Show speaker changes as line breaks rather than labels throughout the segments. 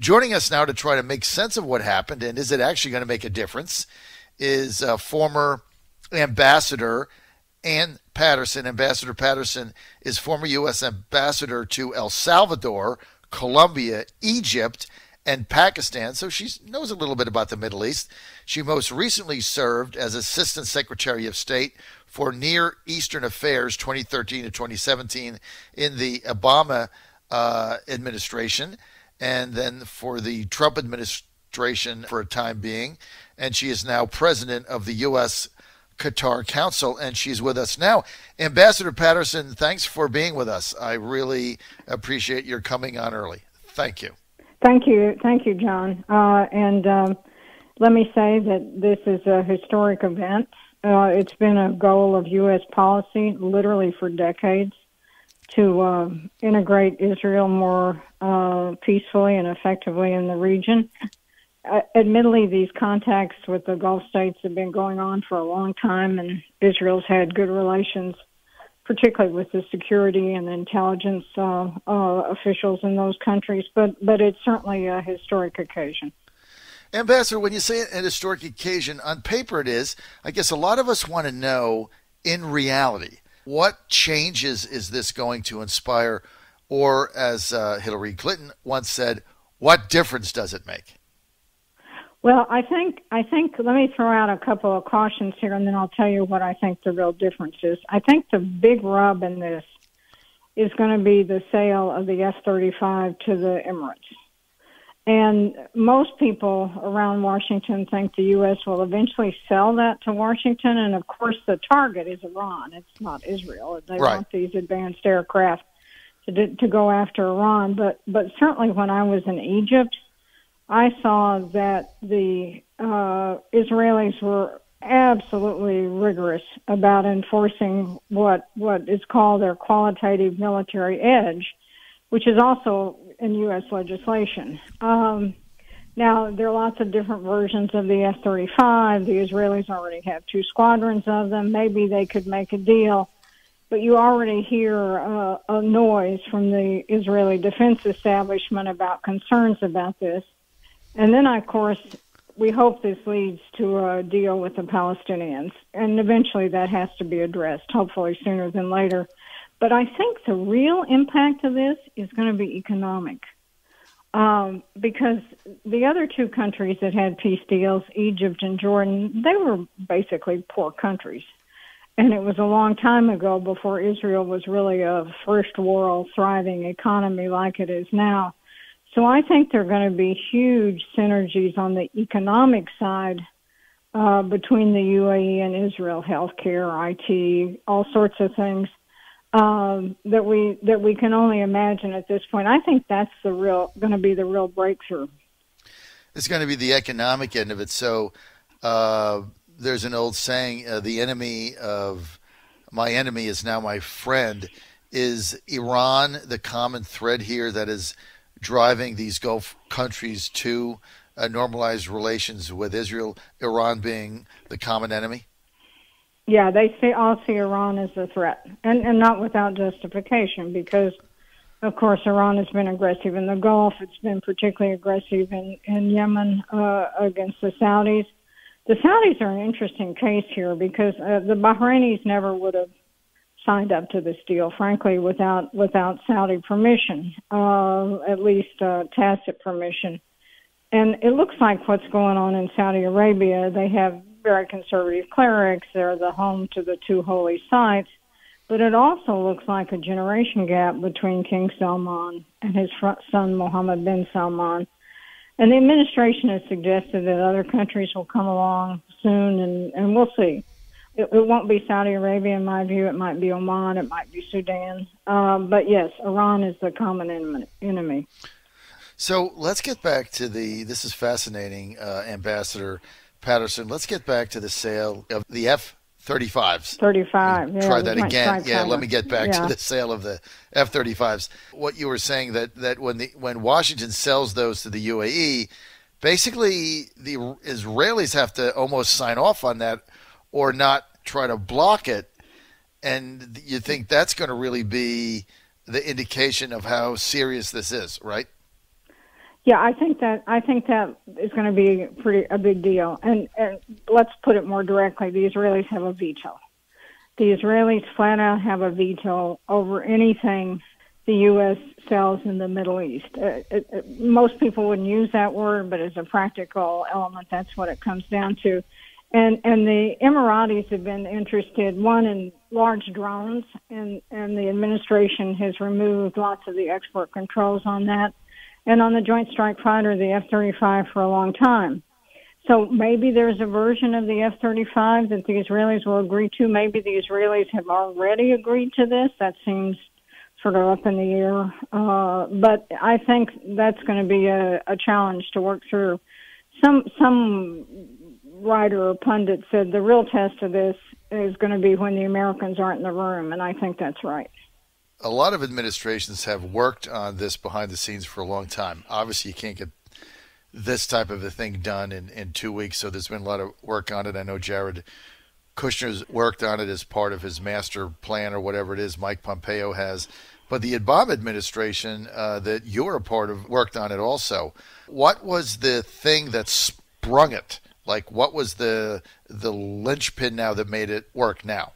Joining us now to try to make sense of what happened and is it actually going to make a difference is former Ambassador Ann Patterson. Ambassador Patterson is former U.S. Ambassador to El Salvador, Colombia, Egypt, and Pakistan, so she knows a little bit about the Middle East. She most recently served as Assistant Secretary of State for Near Eastern Affairs 2013 to 2017 in the Obama administration, and then for the Trump administration for a time being. And she is now president of the U.S. Qatar Council, and she's with us now. Ambassador Patterson, thanks for being with us. I really appreciate your coming on early. Thank you.
Thank you, John. Let me say that this is a historic event. It's been a goal of U.S. policy, literally for decades, to integrate Israel more peacefully and effectively in the region. Admittedly, these contacts with the Gulf states have been going on for a long time, and Israel's had good relations, particularly with the security and intelligence officials in those countries. But it's certainly a historic occasion.
Ambassador, when you say an historic occasion, on paper it is. I guess a lot of us want to know, in reality, what changes is this going to inspire? Or, as Hillary Clinton once said, what difference does it make?
Well, I think let me throw out a couple of cautions here, and then I'll tell you what I think the real difference is. I think the big rub in this is going to be the sale of the F-35 to the Emirates. And most people around Washington think the U.S. will eventually sell that to Washington, and of course the target is Iran. It's not Israel. They want these advanced aircraft to go after Iran. But certainly when I was in Egypt, I saw that the Israelis were absolutely rigorous about enforcing what is called their qualitative military edge, which is also in U.S. legislation. Now, there are lots of different versions of the F-35. The Israelis already have 2 squadrons of them. Maybe they could make a deal. But you already hear a noise from the Israeli defense establishment about concerns about this. And then, of course, we hope this leads to a deal with the Palestinians. And eventually that has to be addressed, hopefully sooner than later. But I think the real impact of this is going to be economic. Because the other 2 countries that had peace deals, Egypt and Jordan, they were basically poor countries. And it was a long time ago before Israel was really a first world thriving economy like it is now. So I think there are going to be huge synergies on the economic side between the UAE and Israel, healthcare, IT, all sorts of things that we can only imagine at this point. I think that's going to be the real breakthrough.
It's going to be the economic end of it. So there's an old saying: "The enemy of my enemy is now my friend." Is Iran the common thread here that is driving these Gulf countries to normalized relations with Israel, Iran being the common enemy?
Yeah, all see Iran as a threat, and not without justification, because, of course, Iran has been aggressive in the Gulf. It's been particularly aggressive in Yemen against the Saudis. The Saudis are an interesting case here because the Bahrainis never would have signed up to this deal, frankly, without Saudi permission, at least tacit permission. And it looks like what's going on in Saudi Arabia, they have very conservative clerics. They're the home to the 2 holy sites. But it also looks like a generation gap between King Salman and his son, Mohammed bin Salman. And the administration has suggested that other countries will come along soon, and we'll see. It won't be Saudi Arabia, in my view. It might be Oman. It might be Sudan. But, yes, Iran is the common enemy.
So let's get back to this is fascinating, Ambassador Patterson. Let's get back to the sale of the F-35s.
35, yeah.
Try that again. Yeah, let me get back to the sale of the F-35s. What you were saying that when Washington sells those to the UAE, basically the Israelis have to almost sign off on that or not try to block it. And you think that's going to really be the indication of how serious this is, right?
Yeah, I think that is going to be a big deal. And let's put it more directly: the Israelis have a veto. The Israelis flat out have a veto over anything the U.S. sells in the Middle East. Most people wouldn't use that word, but as a practical element, that's what it comes down to. And the Emiratis have been interested, one, in large drones, and the administration has removed lots of the export controls on that, and on the Joint Strike Fighter, the F-35, for a long time. So maybe there's a version of the F-35 that the Israelis will agree to. Maybe the Israelis have already agreed to this. That seems sort of up in the air. But I think that's going to be a challenge to work through. Some writer or pundit said the real test of this is going to be when the Americans aren't in the room, and I think that's right.
A lot of administrations have worked on this behind the scenes for a long time. Obviously, you can't get this type of a thing done in 2 weeks, so there's been a lot of work on it. I know Jared Kushner's worked on it as part of his master plan or whatever it is. Mike Pompeo has. But the Obama administration that you're a part of worked on it also. What was the thing that sprung it? Like, what was the linchpin now that made it work now?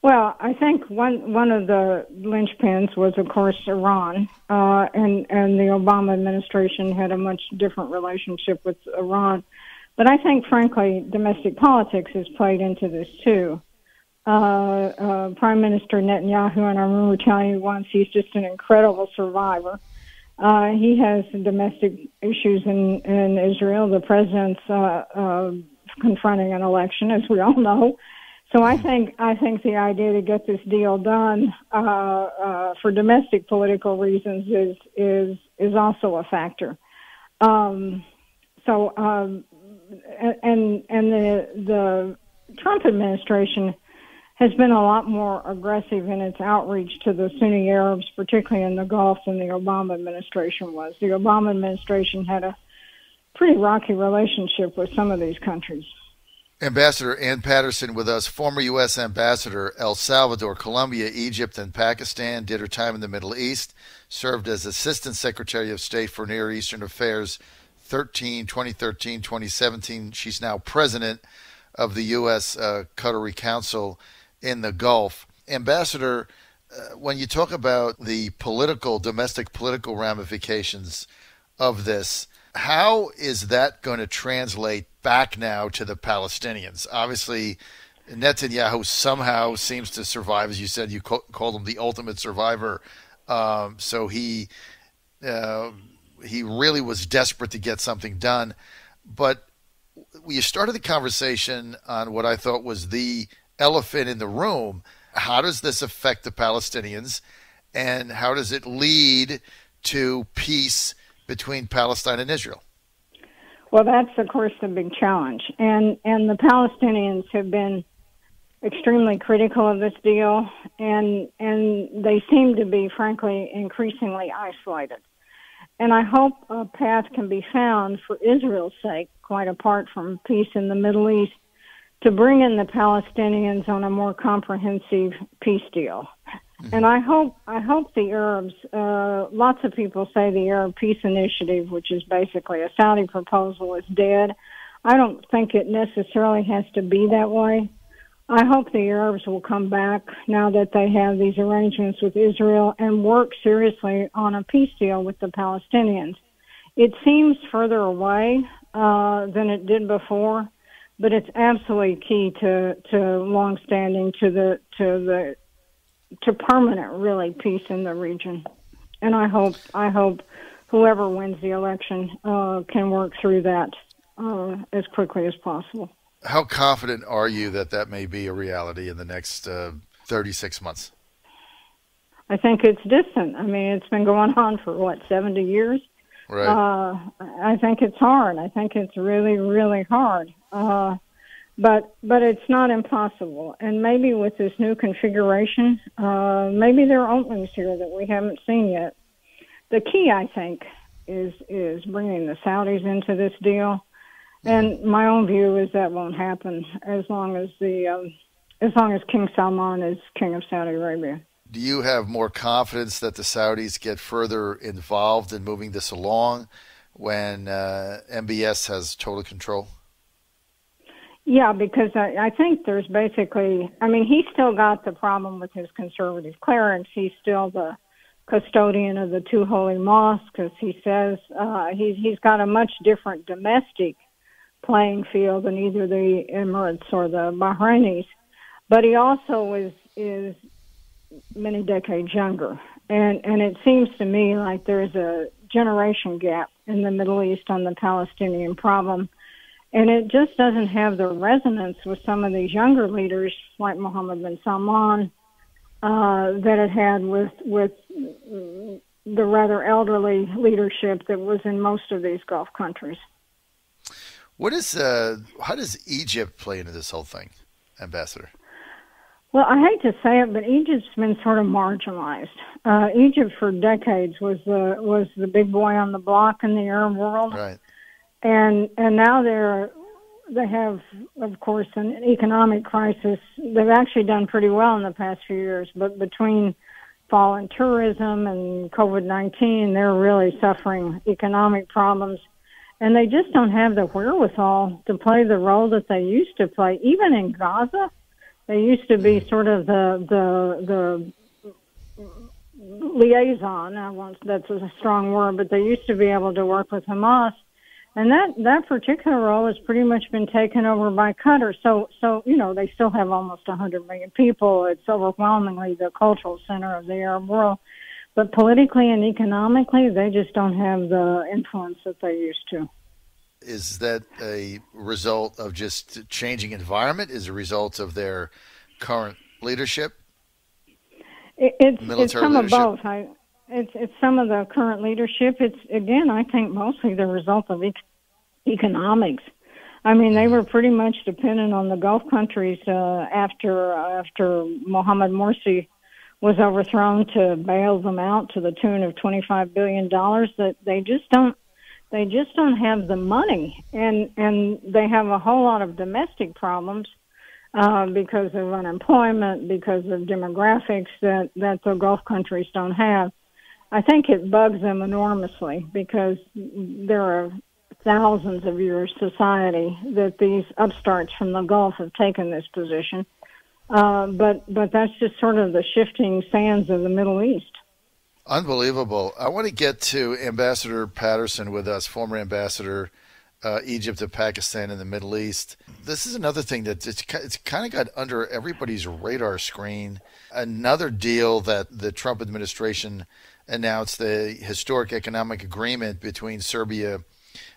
Well, I think one of the linchpins was, of course, Iran, and the Obama administration had a much different relationship with Iran. But I think, frankly, domestic politics has played into this too. Prime Minister Netanyahu, and I remember telling you once, he's just an incredible survivor. He has domestic issues in Israel. The president's confronting an election, as we all know. So I think the idea to get this deal done for domestic political reasons is also a factor. The Trump administration has been a lot more aggressive in its outreach to the Sunni Arabs, particularly in the Gulf, than the Obama administration was. The Obama administration had a pretty rocky relationship with some of these countries.
Ambassador Ann Patterson with us, former U.S. Ambassador, El Salvador, Colombia, Egypt, and Pakistan, did her time in the Middle East, served as Assistant Secretary of State for Near Eastern Affairs 2013, 2017. She's now President of the U.S. Qatari Council in the Gulf. Ambassador, when you talk about the domestic political ramifications of this, how is that going to translate back now to the Palestinians? Obviously, Netanyahu somehow seems to survive. As you said, you called him the ultimate survivor. So he really was desperate to get something done. But you started the conversation on what I thought was the elephant in the room. How does this affect the Palestinians, and how does it lead to peace between Palestine and Israel?
Well, that's, of course, the big challenge. And the Palestinians have been extremely critical of this deal, and they seem to be, frankly, increasingly isolated. And I hope a path can be found for Israel's sake, quite apart from peace in the Middle East, to bring in the Palestinians on a more comprehensive peace deal. Mm-hmm. And I hope the Arabs, lots of people say the Arab Peace Initiative, which is basically a Saudi proposal, is dead. I don't think it necessarily has to be that way. I hope the Arabs will come back now that they have these arrangements with Israel and work seriously on a peace deal with the Palestinians. It seems further away than it did before, but it's absolutely key to longstanding, to permanent, really, peace in the region. And I hope whoever wins the election can work through that as quickly as possible.
How confident are you that may be a reality in the next 36 months?
I think it's distant. I mean, it's been going on for, 70 years?
Right.
I think it's hard. I think it's really, really hard. But it's not impossible. And maybe with this new configuration, maybe there are openings here that we haven't seen yet. The key, I think, is bringing the Saudis into this deal. And my own view is that won't happen as long as King Salman is king of Saudi Arabia.
Do you have more confidence that the Saudis get further involved in moving this along when MBS has total control?
Yeah, because I think there's basically, I mean, he's still got the problem with his conservative clerics. He's still the custodian of the two holy mosques, as he says. He's got a much different domestic playing field than either the Emirates or the Bahrainis. But he also is many decades younger. And it seems to me like there's a generation gap in the Middle East on the Palestinian problem. And it just doesn't have the resonance with some of these younger leaders like Mohammed bin Salman that it had with the rather elderly leadership that was in most of these Gulf countries.
How does Egypt play into this whole thing, Ambassador?
Well, I hate to say it, but Egypt's been sort of marginalized. Egypt for decades was the big boy on the block in the Arab world.
Right.
And now they have, of course, an economic crisis. They've actually done pretty well in the past few years, but between fall in tourism and COVID-19, they're really suffering economic problems. And they just don't have the wherewithal to play the role that they used to play. Even in Gaza, they used to be sort of the liaison. That's a strong word, but they used to be able to work with Hamas. And that particular role has pretty much been taken over by Qatar. So they still have almost 100 million people. It's overwhelmingly the cultural center of the Arab world. But politically and economically, they just don't have the influence that they used to.
Is that a result of just changing environment? Is it a result of their current leadership?
It's some
leadership?
of both. It's some of the current leadership. It's, again, I think mostly the result of economics. I mean, they were pretty much dependent on the Gulf countries after Mohammed Morsi was overthrown to bail them out to the tune of $25 billion. That they just don't have the money, and they have a whole lot of domestic problems because of unemployment, because of demographics that the Gulf countries don't have. I think it bugs them enormously because they're a thousands of years society that these upstarts from the Gulf have taken this position. But that's just sort of the shifting sands of the Middle East.
Unbelievable. I want to get to Ambassador Patterson with us, former ambassador, Egypt and Pakistan and the Middle East. This is another thing that it's kind of got under everybody's radar screen. Another deal that the Trump administration announced, the historic economic agreement between Serbia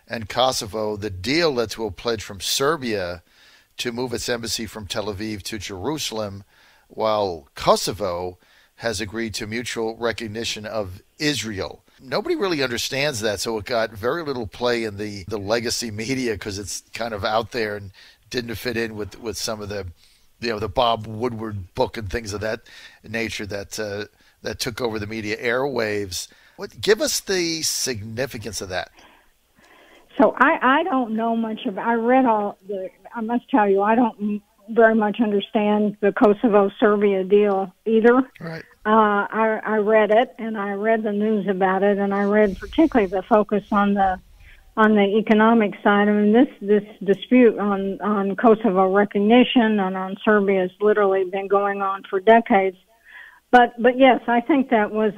and Kosovo. The deal led to a pledge from Serbia to move its embassy from Tel Aviv to Jerusalem, while Kosovo has agreed to mutual recognition of Israel. Nobody really understands that, so it got very little play in the legacy media because it's kind of out there and didn't fit in with some of the Bob Woodward book and things of that nature that took over the media airwaves. Give us the significance of that.
So I don't know much about. I read I must tell you, I don't very much understand the Kosovo-Serbia deal either.
Right.
I read it, and I read the news about it, and I read particularly the focus on the economic side. I mean, this dispute on Kosovo recognition and on Serbia has literally been going on for decades. But yes, I think that was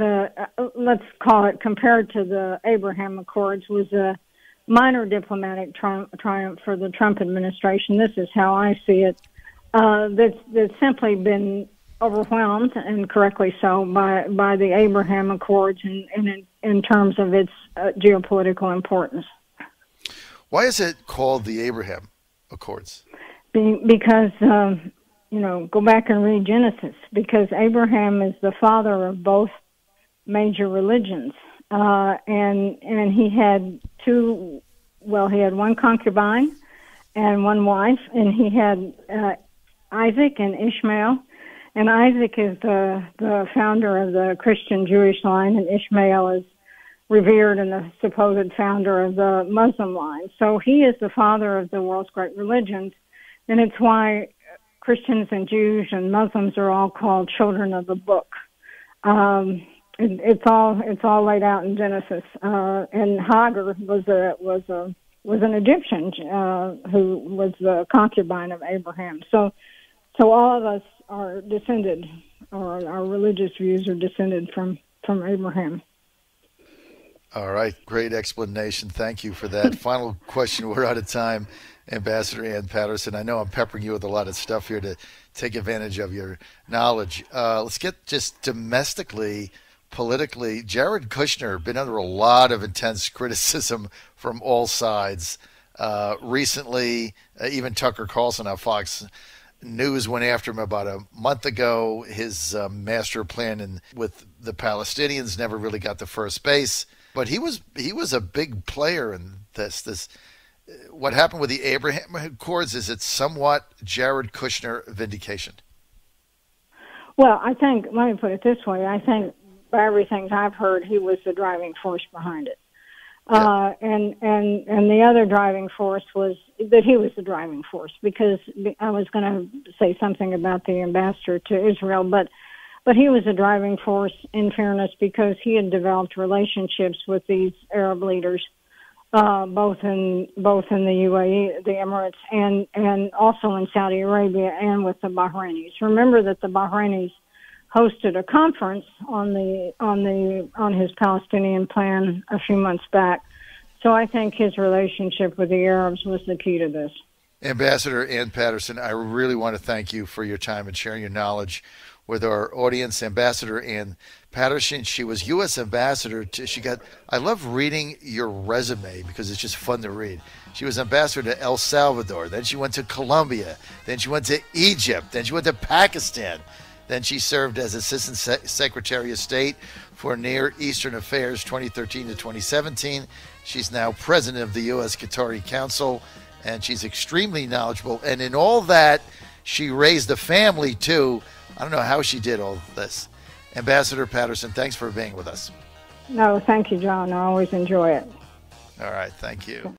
let's call it, compared to the Abraham Accords, was a minor diplomatic triumph for the Trump administration. This is how I see it. That's simply been overwhelmed, and correctly so, by the Abraham Accords in terms of its geopolitical importance.
Why is it called the Abraham Accords?
Because go back and read Genesis, because Abraham is the father of both major religions. And he had he had one concubine and one wife, and he had Isaac and Ishmael. And Isaac is the founder of the Christian Jewish line, and Ishmael is revered and the supposed founder of the Muslim line. So he is the father of the world's great religions, and it's why Christians and Jews and Muslims are all called children of the book. It's all laid out in Genesis. And Hagar was an Egyptian who was the concubine of Abraham. So all of us are descended, or our religious views are descended from Abraham.
All right, great explanation. Thank you for that. Final question. We're out of time. Ambassador Ann Patterson, I know I'm peppering you with a lot of stuff here to take advantage of your knowledge. Let's get just domestically, politically. Jared Kushner been under a lot of intense criticism from all sides. Recently, even Tucker Carlson on Fox News went after him about a month ago. His master plan with the Palestinians never really got to first base. But he was a big player in this. What happened with the Abraham Accords, is it somewhat Jared Kushner vindication?
Well, let me put it this way. I think by everything I've heard, he was the driving force behind it. Yeah. And the other driving force was that he was the driving force, because I was going to say something about the ambassador to Israel, but he was a driving force, in fairness, because he had developed relationships with these Arab leaders, both in the UAE, the Emirates, and also in Saudi Arabia and with the Bahrainis. Remember that the Bahrainis hosted a conference on his Palestinian plan a few months back. So I think his relationship with the Arabs was the key to this.
Ambassador Ann Patterson, I really want to thank you for your time and sharing your knowledge with our audience. Ambassador Ann Patterson, she was U.S. ambassador I love reading your resume because it's just fun to read. She was ambassador to El Salvador, then she went to Colombia, then she went to Egypt, then she went to Pakistan, then she served as Assistant Secretary of State for Near Eastern Affairs 2013 to 2017. She's now president of the U.S. Qatari Council, and she's extremely knowledgeable. And in all that, she raised a family, too. I don't know how she did all this. Ambassador Patterson, thanks for being with us.
No, thank you, John. I always enjoy it.
All right, thank you.